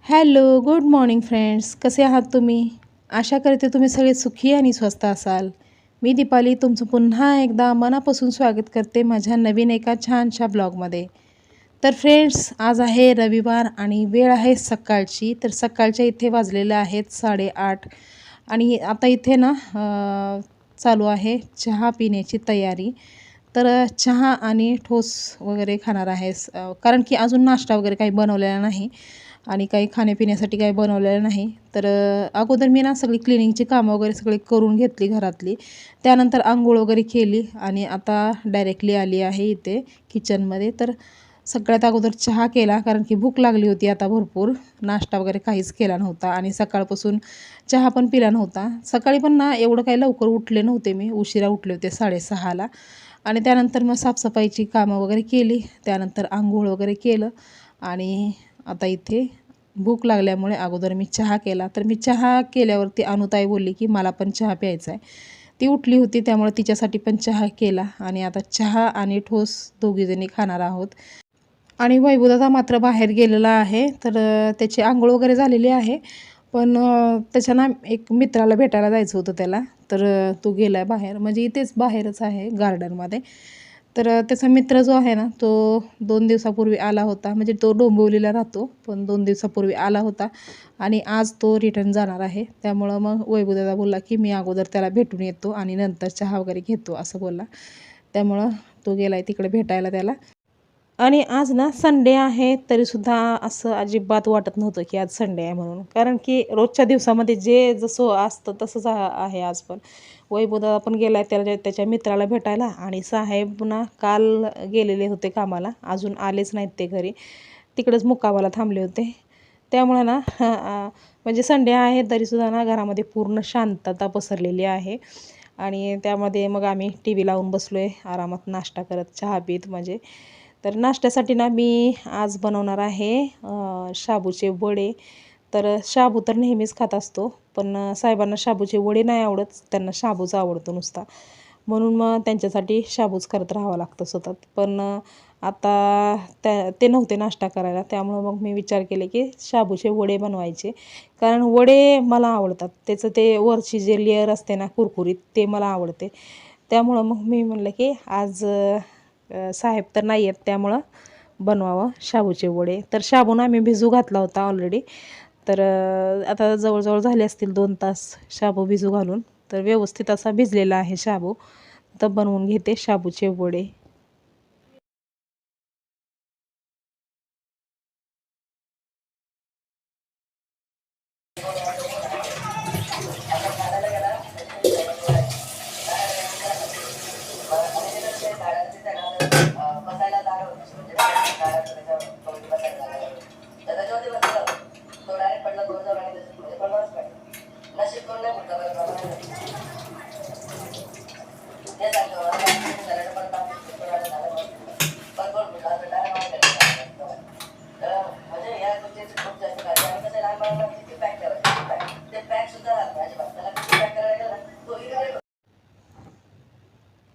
Hello, good morning friends. कसे आहात तुम्ही? आशा करते तुम्ही सगळे सुखी आणि स्वस्त असाल. मी दीपाली तुमचं पुन्हा एकदा मनापासून स्वागत करते माझ्या नवीन एका छानशा ब्लॉगमध्ये. तर फ्रेंड्स, आज आहे रविवार आणि वेळ आहे सकाळची. तर सकाळच्या इथे वाजलेलं आहेत 8:30 आणि आता इथे ना चालू आहे चहा पिण्याची तयारी. तर चहा आणि ठोस वगैरे खाणार आहे कारण की अजून नाश्ता वगैरे काही बनवलेला नाही आणि काही खाण्यापिण्यासाठी काही बनवलेलं नाही. तर अगोदर मी ना सगळी क्लिनिंगची कामं वगैरे सगळी करून घेतली घरातली. त्यानंतर अंघोळ वगैरे केली आणि आता डायरेक्टली आली आहे इथे किचनमध्ये. तर सगळ्यात अगोदर चहा केला कारण की भूक लागली होती आता भरपूर. नाश्ता वगैरे काहीच केला नव्हता आणि सकाळपासून चहा पण पिला नव्हता. सकाळी पण ना एवढं काही लवकर उठले नव्हते मी, उशिरा उठले होते 6:30ला आणि त्यानंतर मग साफसफाईची कामं वगैरे केली. त्यानंतर अंघोळ वगैरे केलं आणि आता इथे भूक लागल्यामुळे अगोदर मी चहा केला. तर मी चहा केल्यावरती अनुताई बोलली की मला पण चहा प्यायचा आहे. ती उठली होती त्यामुळे तिच्यासाठी पण चहा केला आणि आता चहा आणि ठोस दोघीजणी खाणार आहोत. आणि वैभवदादा मात्र बाहेर गेलेला आहे. तर त्याची अंघोळ वगैरे झालेली आहे. पण त्याच्या ना एक मित्राला भेटायला जायचं होतं त्याला. तर तो गेला आहे बाहेर, म्हणजे इथेच बाहेरच आहे गार्डनमध्ये. तर त्याचा मित्र जो आहे ना तो 2 दिवसापूर्वी आला होता. म्हणजे तो डोंबिवलीला राहतो, पण 2 दिवसापूर्वी आला होता आणि आज तो रिटर्न जाणार आहे. त्यामुळं मग वैभवदादा बोलला की मी अगोदर त्याला भेटून येतो आणि नंतर चहा वगैरे घेतो असं बोलला. त्यामुळं तो गेला आहे तिकडे भेटायला त्याला. आणि आज ना संडे आहे तरीसुद्धा असं अजिबात वाटत नव्हतं की आज संडे आहे म्हणून. कारण की रोजच्या दिवसामध्ये जे जसं असतं तसंच आहे आज पण. वैभवदादा पण गेला आहे त्याच्या मित्राला भेटायला आणि साहेब ना काल गेलेले होते कामाला, अजून आलेच नाहीत ते घरी. तिकडेच मुक्कामाला थांबले होते. त्यामुळं ना म्हणजे संडे आहे तरीसुद्धा ना घरामध्ये पूर्ण शांतता पसरलेली आहे. आणि त्यामध्ये मग आम्ही टी व्ही लावून बसलो आहे आरामात नाश्ता करत, चहा पीत म्हणजे. तर नाश्त्यासाठी ना मी आज बनवणार आहे शाबूचे वडे. तर शाबू तर नेहमीच खात असतो, पण साहेबांना शाबूचे वडे नाही आवडत, त्यांना शाबूच आवडतो नुसता. म्हणून मग त्यांच्यासाठी शाबूच करत राहावं लागतं सतत. पण आता ते नव्हते नाश्ता करायला, त्यामुळं मग मी विचार केले की शाबूचे वडे बनवायचे. कारण वडे मला आवडतात, त्याचं ते वरची जे लेअर असते ना कुरकुरीत, ते मला आवडते. त्यामुळं मग मी म्हणलं की आज साहेब तर नाही आहेत त्यामुळं बनवावं शाबूचे वडे. तर शाबू ना मी भिजू घातला होता ऑलरेडी. तर आता जवळजवळ झाले असतील 2 तास शाबू भिजू घालून. तर व्यवस्थित असा भिजलेला आहे शाबू. तर बनवून घेते शाबूचे वडे.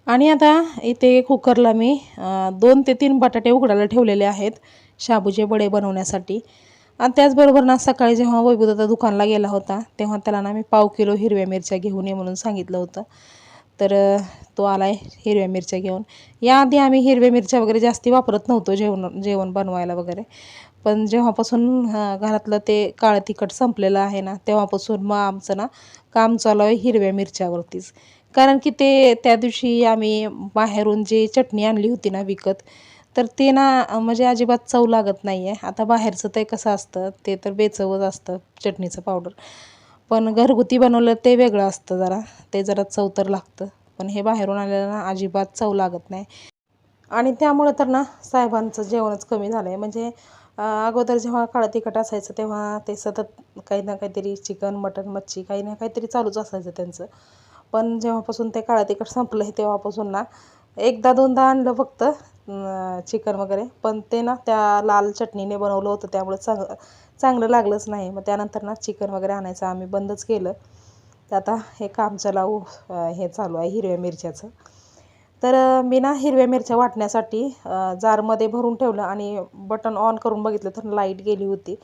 आणि आता इथे कुकरला मी 2 ते 3 बटाटे उकडायला ठेवलेले आहेत शाबूचे वडे बनवण्यासाठी. आणि त्याचबरोबर ना सकाळी जेव्हा वैभवदादा दुकानला गेला होता तेव्हा त्याला ना मी 1/2 किलो हिरव्या मिरच्या घेऊन ये म्हणून सांगितलं होतं. तर तो आला आहे हिरव्या मिरच्या घेऊन. याआधी आम्ही हिरव्या मिरच्या वगैरे जास्ती वापरत नव्हतो जेवण बनवायला वगैरे. पण जेव्हापासून घरातलं ते काळं तिखट संपलेलं आहे ना तेव्हापासून मग आमचं ना काम चालू आहे हिरव्या मिरच्यावरतीच. कारण की ते त्या दिवशी आम्ही बाहेरून जी चटणी आणली होती ना विकत, तर ते ना म्हणजे अजिबात चव लागत नाही आहे. आता बाहेरचं ते कसं असतं, ते तर बेचवच असतं चटणीचं पावडर. पण घरगुती बनवलं ते वेगळं असतं जरा, ते जरा चव तर लागतं. पण हे बाहेरून आलेलं ना अजिबात चव लागत नाही. आणि त्यामुळे तर ना साहेबांचं जेवणच कमी झालं आहे. म्हणजे अगोदर जेव्हा काळं तिखट असायचं तेव्हा ते सतत काही ना काहीतरी चिकन, मटण, मच्छी काही ना काहीतरी चालूच असायचं त्यांचं. पण जेव्हापासून ते काळं तिखट संपलं आहे तेव्हापासून ना एकदा दोनदा आणलं फक्त चिकन वगैरे. पण ते ना त्या लाल चटणीने बनवलं होतं त्यामुळे चांगलं लागलंच नाही. मग त्यानंतर ना चिकन वगैरे आणायचं आम्ही बंदच केलं. तर आता हे काम चलाऊ हे चालू आहे हिरव्या मिरच्याचं. तर मी ना हिरव्या मिरच्या वाटण्यासाठी जारमध्ये भरून ठेवलं आणि बटन ऑन करून बघितलं तर लाईट गेली होती.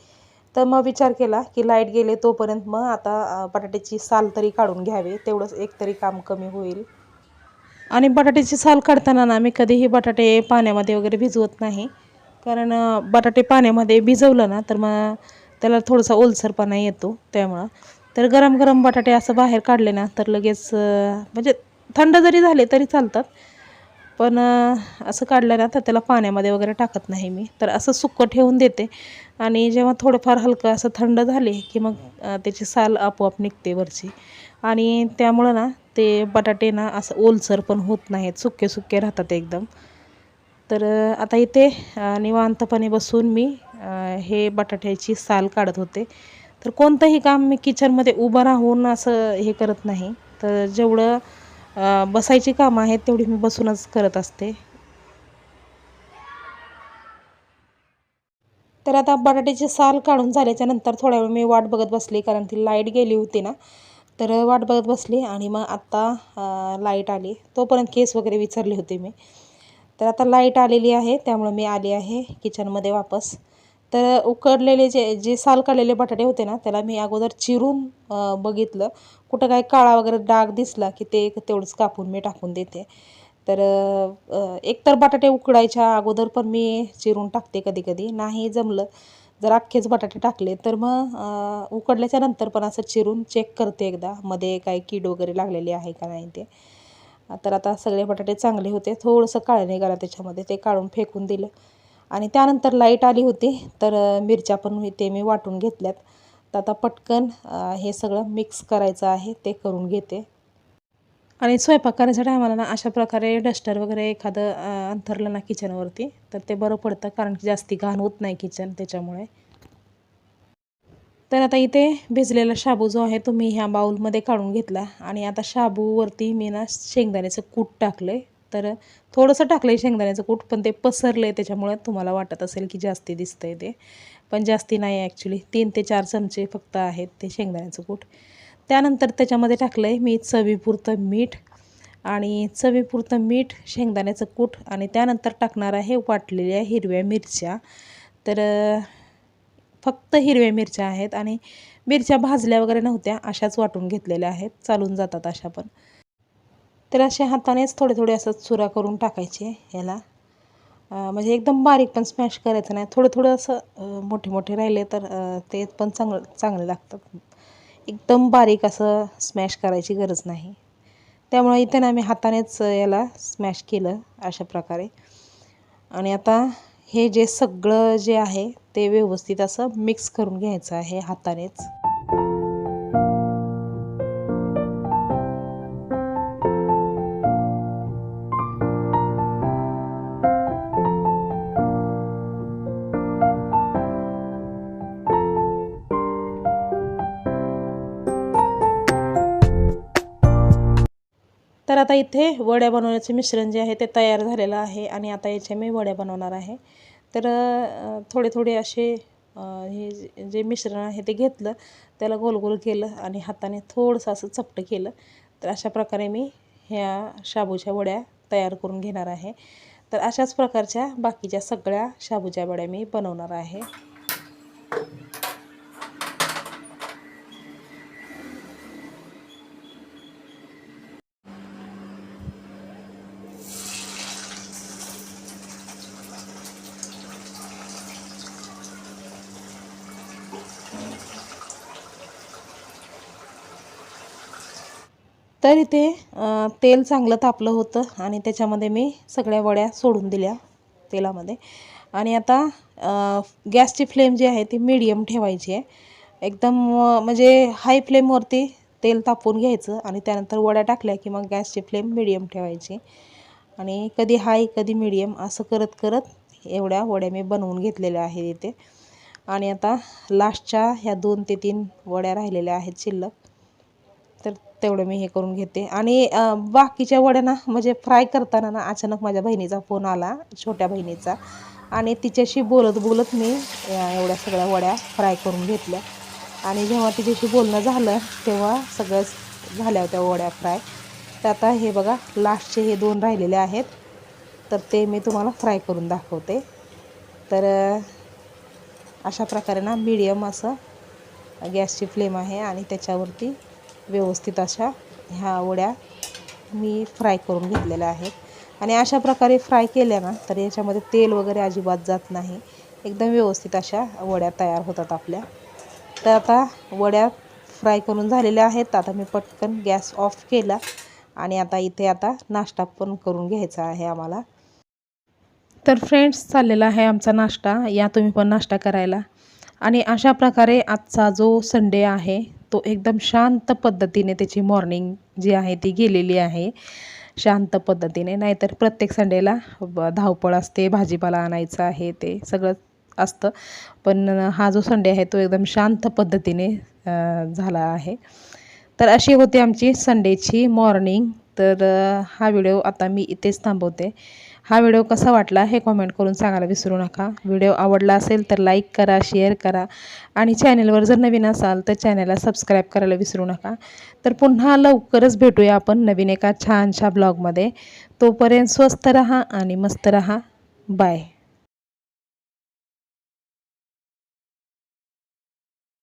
तर मग विचार केला की लाईट गेले तोपर्यंत मग आता बटाट्याची साल तरी काढून घ्यावे, तेवढंच एक तरी काम कमी होईल. आणि बटाट्याची साल काढताना ना मी कधीही बटाटे पाण्यामध्ये वगैरे भिजवत नाही, कारण बटाटे पाण्यामध्ये भिजवलं ना तर मग त्याला थोडासा ओलसरपणा येतो. त्यामुळं तर गरम गरम बटाटे असं बाहेर काढले ना तर लगेच म्हणजे थंड जरी झाले तरी चालतात, पण असं काढलं ना तर त्याला पाण्यामध्ये वगैरे टाकत नाही मी, तर असं सुक्कं ठेवून देते. आणि जेव्हा थोडंफार हलकं असं थंड झाले की मग त्याची साल आपोआप निघते वरची. आणि त्यामुळं ना ते बटाटे ना असं ओलसर पण होत नाहीत, सुके सुके राहतात एकदम. तर आता इथे निवांतपणे बसून मी हे बटाट्याची साल काढत होते. तर कोणतंही काम मी किचनमध्ये उभं राहून असं हे करत नाही, तर जेवढं बसायची कामं आहेत तेवढी मी बसूनच करत असते. तर आता बटाट्याची साल काढून झाल्याच्या नंतर थोड्या वेळ मी वाट बघत बसली, कारण ती लाईट गेली होती ना, तर वाट बघत बसली. आणि मग आत्ता लाईट आली, तोपर्यंत केस वगैरे विचारले होते मी. तर आता लाईट आलेली आहे त्यामुळं मी आली आहे किचनमध्ये वापस. तर उकडलेले जे जे साल काढलेले बटाटे होते ना त्याला मी अगोदर चिरून बघितलं, कुठं काही काळा वगैरे डाग दिसला की ते तेवढंच कापून मी टाकून देते. तर एकतर बटाटे उकडायच्या अगोदर पण मी चिरून टाकते, कधी कधी नाही जमलं जर अख्खेच बटाटे टाकले तर मग उकडल्याच्या नंतर पण असं चिरून चेक करते एकदा मध्ये काही कीड वगैरे लागलेली आहे का नाही ते. तर आता सगळे बटाटे चांगले होते, थोडंसं काळं निघालं त्याच्यामध्ये, ते काढून फेकून दिलं. आणि त्यानंतर लाईट आली होती तर मिरच्या पण ते मी वाटून घेतल्यात. तर आता पटकन हे सगळं मिक्स करायचं आहे, ते करून घेते. आणि स्वयंपाक करायच्या टायमाला ना अशा प्रकारे डस्टर वगैरे एखादं अंथरलं ना किचनवरती तर ते बरं पडतं, कारण की जास्ती घाण होत नाही किचन त्याच्यामुळे. तर आता इथे भिजलेला शाबू जो आहे तो मी ह्या बाउलमध्ये काढून घेतला. आणि आता शाबूवरती मी ना शेंगदाण्याचं कूट टाकलं आहे. तर थोडंसं टाकलं आहे शेंगदाण्याचं कूट, पण ते पसरलं आहे त्याच्यामुळे तुम्हाला वाटत असेल की जास्ती दिसतं आहे ते, पण जास्ती नाही ॲक्च्युली 3 ते 4 चमचे फक्त आहेत ते शेंगदाण्याचं कूट. त्यानंतर त्याच्यामध्ये टाकलं आहे मी चवीपुरतं मीठ, आणि चवीपुरतं मीठ, शेंगदाण्याचं कूट, आणि त्यानंतर टाकणार आहे वाटलेल्या हिरव्या मिरच्या. तर फक्त हिरव्या मिरच्या आहेत, आणि मिरच्या भाजल्या वगैरे नव्हत्या, अशाच वाटून घेतलेल्या आहेत, चालून जातात अशा पण. तर अशा हातानेच थोडे थोडे असं चुरा करून टाकायचे ह्याला. म्हणजे एकदम बारीक पण स्मॅश करायचं नाही, थोडं थोडं असं मोठे मोठे राहिले तर ते पण चांगले लागतात. एकदम बारीक असं स्मॅश करायची गरज नाही. त्यामुळे इथे ना मी हातानेच याला स्मॅश केलं अशा प्रकारे. आणि आता हे जे सगळं जे आहे ते व्यवस्थित असं मिक्स करून घ्यायचं आहे हातानेच. तर आता इथे वड्या बनवण्याचे मिश्रण जे आहे ते तयार झालेलं आहे, आणि आता याचे मी वड्या बनवणार आहे. तर थोडे थोडे असे हे जे मिश्रण आहे ते घेतलं, त्याला गोल गोल केलं आणि हाताने थोडंसं असं चपटं केलं. तर अशा प्रकारे मी ह्या शाबूच्या वड्या तयार करून घेणार आहे. तर अशाच प्रकारच्या बाकीच्या सगळ्या शाबूच्या वड्या मी बनवणार आहे. तर इथे तेल चांगलं तापलं होतं, आणि त्याच्यामध्ये मी सगळ्या वड्या सोडून दिल्या तेलामध्ये. आणि आता गॅसची फ्लेम जी आहे ती मीडियम ठेवायची आहे. एकदम म्हणजे हाय फ्लेमवरती तेल तापवून घ्यायचं, आणि त्यानंतर वड्या टाकल्या की मग गॅसची फ्लेम मीडियम ठेवायची. आणि कधी हाय कधी मीडियम असं करत करत एवढ्या वड्या मी बनवून घेतलेल्या आहेत इथे. आणि आता लास्टच्या ह्या 2 ते 3 वड्या राहिलेल्या आहेत शिल्लक, तर तेवढं मी हे करून घेते. आणि बाकीच्या वड्या ना म्हणजे फ्राय करताना ना अचानक माझ्या बहिणीचा फोन आला, छोट्या बहिणीचा, आणि तिच्याशी बोलत बोलत मी एवढ्या सगळ्या वड्या फ्राय करून घेतल्या. आणि जेव्हा तिच्याशी बोलणं झालं तेव्हा सगळंच झाल्या होत्या वड्या फ्राय. तर आता हे बघा लास्टचे हे 2 राहिलेले आहेत, तर ते मी तुम्हाला फ्राय करून दाखवते. तर अशा प्रकारे ना मीडियम असं गॅसची फ्लेम आहे आणि त्याच्यावरती व्यवस्थित अशा ह्या वड्या मी फ्राय करून घेतलेल्या आहेत. आणि अशा प्रकारे फ्राय केल्या ना तर याच्यामध्ये तेल वगैरे अजिबात जात नाही, एकदम व्यवस्थित अशा वड्या तयार होतात आपल्या. तर आता वड्या फ्राय करून झालेल्या आहेत. आता मी पटकन गॅस ऑफ केला आणि आता नाश्ता पण करून घ्यायचा आहे आम्हाला. तर फ्रेंड्स, चाललेला आहे आमचा नाश्ता. या तुम्ही पण नाश्ता करायला. आणि अशा प्रकारे आजचा जो संडे आहे तो एकदम शांत पद्धतीने त्याची मॉर्निंग जी आहे ती गेलेली आहे, शांत पद्धतीने. नाहीतर प्रत्येक संडेला धावपळ असते, भाजीपाला आणायचं आहे, ते सगळं असतं. पण हा जो संडे आहे तो एकदम शांत पद्धतीने झाला आहे. तर अशी होती आमची संडेची मॉर्निंग. तर हा व्हिडिओ आता मी इथेच थांबवते. हा व्हिडिओ कसा वाटला हे कमेंट करून सांगायला विसरू नका. व्हिडिओ आवडला असेल तर लाईक करा, शेअर करा आणि चॅनलवर जर नवीन असाल तर चॅनलला सबस्क्राईब करायला विसरू नका. तर पुन्हा लवकरच भेटूया आपण नवीन एका छानशा ब्लॉगमध्ये. तोपर्यंत स्वस्त रहा आणि मस्त रहा. बाय.